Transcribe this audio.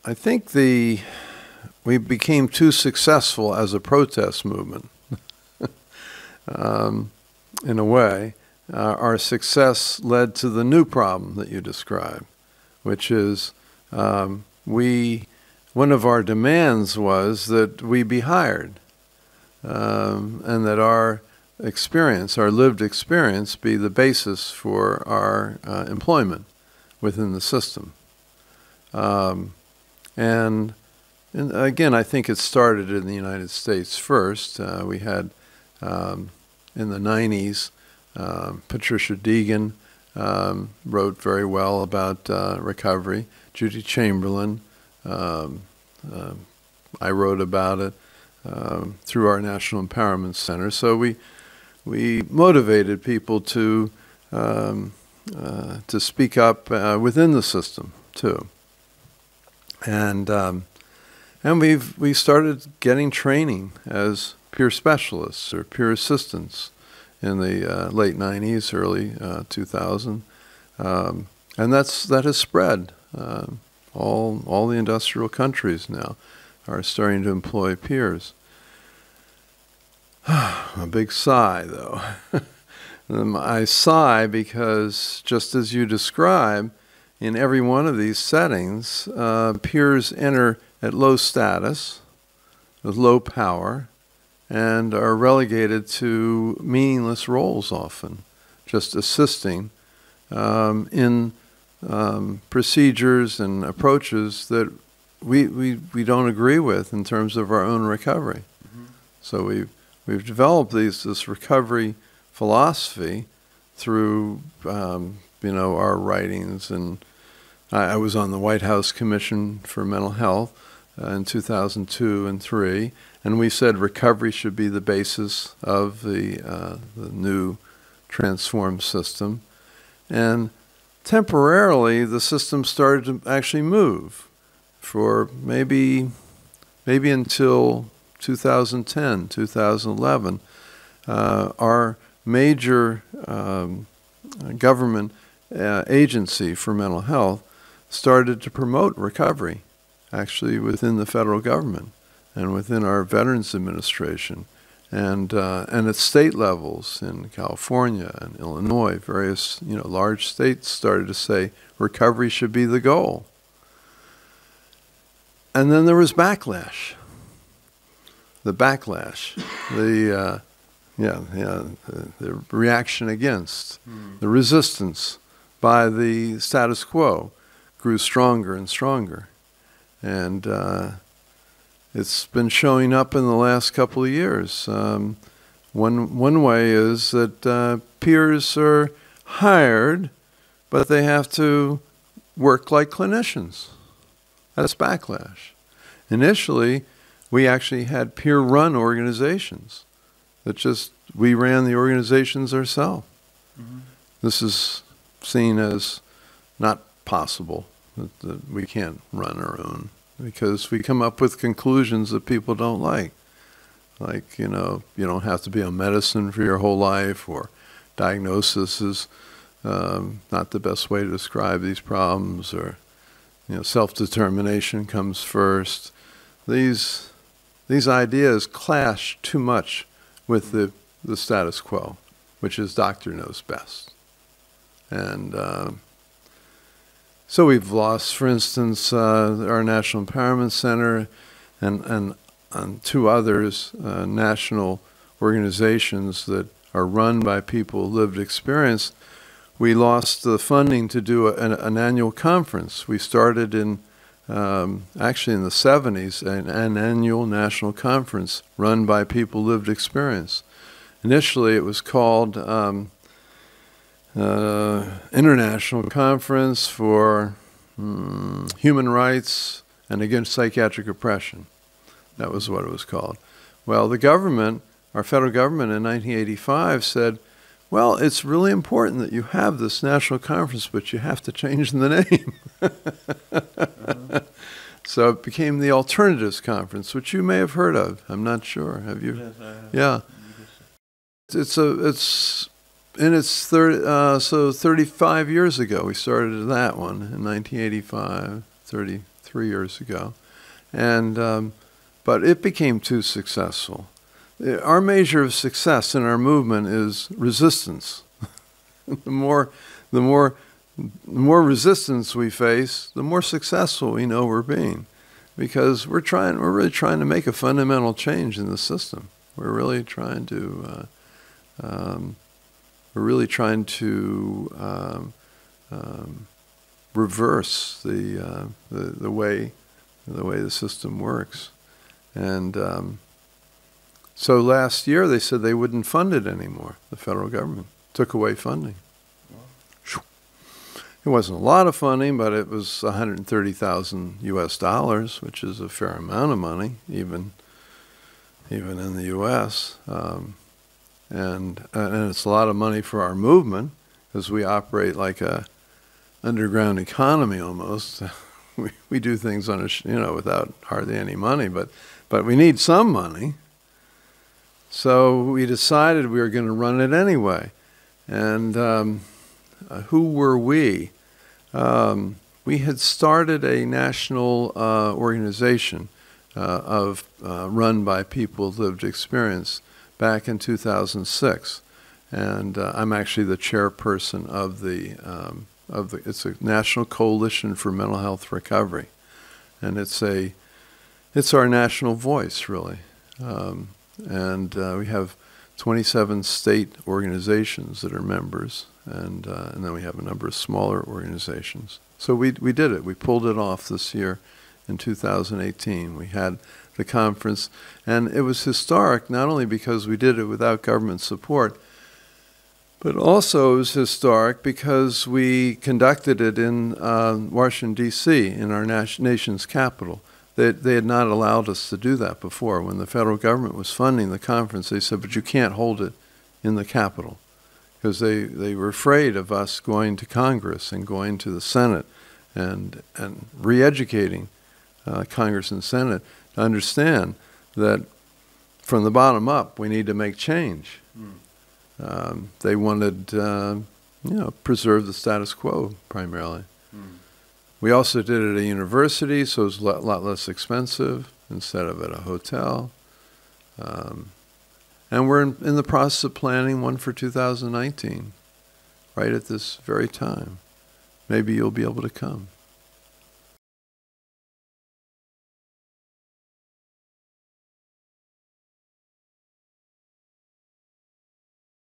I think we became too successful as a protest movement. In a way, our success led to the new problem that you described, which is one of our demands was that we be hired, and that our experience, our lived experience, be the basis for our employment within the system. And again, I think it started in the United States first. We had, in the 90s, Patricia Deegan wrote very well about recovery. Judy Chamberlain, I wrote about it through our National Empowerment Center. So we motivated people to speak up within the system too. And we started getting training as peer specialists or peer assistants in the late 90s, early 2000, and that has spread. All the industrial countries now are starting to employ peers. A big sigh, though. I sigh because, just as you describe, in every one of these settings, peers enter at low status, with low power, and are relegated to meaningless roles often, just assisting in procedures and approaches that we don't agree with in terms of our own recovery. Mm-hmm. So we've developed this recovery philosophy through our writings, and I was on the White House Commission for Mental Health in 2002 and 2003, and we said recovery should be the basis of the new transformed system. And temporarily, the system started to actually move for maybe until 2010, 2011. Our major government agency for mental health started to promote recovery, actually within the federal government and within our Veterans Administration, and at state levels in California and Illinois, various large states started to say recovery should be the goal. And then there was backlash. The backlash, the reaction against, the resistance by the status quo grew stronger and stronger. And it's been showing up in the last couple of years. One way is that peers are hired, but they have to work like clinicians. That's backlash. Initially, we actually had peer-run organizations that we ran the organizations ourselves. Mm-hmm. This is seen as not possible, that we can't run our own, because we come up with conclusions that people don't like. Like, you don't have to be on medicine for your whole life, or diagnosis is not the best way to describe these problems, or self-determination comes first. These ideas clash too much with the status quo, which is doctor knows best. And so we've lost, for instance, our National Empowerment Center and two others, national organizations that are run by people with lived experience. We lost the funding to do an annual conference. We started actually in the 70s, an annual national conference run by people with lived experience. Initially, it was called International Conference for Human Rights and Against Psychiatric Oppression. That was what it was called. Well, the government, our federal government in 1985 said, well, it's really important that you have this national conference, but you have to change the name. So it became the Alternatives Conference, which you may have heard of. I'm not sure. Have you? Yes, I have. Yeah. It's in its 35 years ago. We started that one in 1985, 33 years ago. And, but it became too successful. Our measure of success in our movement is resistance. The more resistance we face, the more successful we know we're being, because we're really trying to make a fundamental change in the system. We're really trying to reverse the way the system works. And so last year they said they wouldn't fund it anymore. The federal government took away funding. It wasn't a lot of funding, but it was $130,000 US, which is a fair amount of money, even in the U.S. And it's a lot of money for our movement, because we operate like a underground economy almost. We do things on without hardly any money, but we need some money. So we decided we were going to run it anyway. And who were we? We had started a national organization run by people with lived experience back in 2006. And I'm actually the chairperson of it's a National Coalition for Mental Health Recovery. And it's our national voice, really. And we have 27 state organizations that are members, and then we have a number of smaller organizations. So we did it. We pulled it off this year in 2018. We had the conference, and it was historic not only because we did it without government support, but also it was historic because we conducted it in Washington, D.C., in our nation's capital. They had not allowed us to do that before. When the federal government was funding the conference, they said, but you can't hold it in the Capitol, because they were afraid of us going to Congress and going to the Senate and re-educating Congress and Senate to understand that from the bottom up, we need to make change. They wanted, preserve the status quo primarily. We also did it at a university, so it was a lot less expensive instead of at a hotel. And we're in the process of planning one for 2019, right at this very time. Maybe you'll be able to come.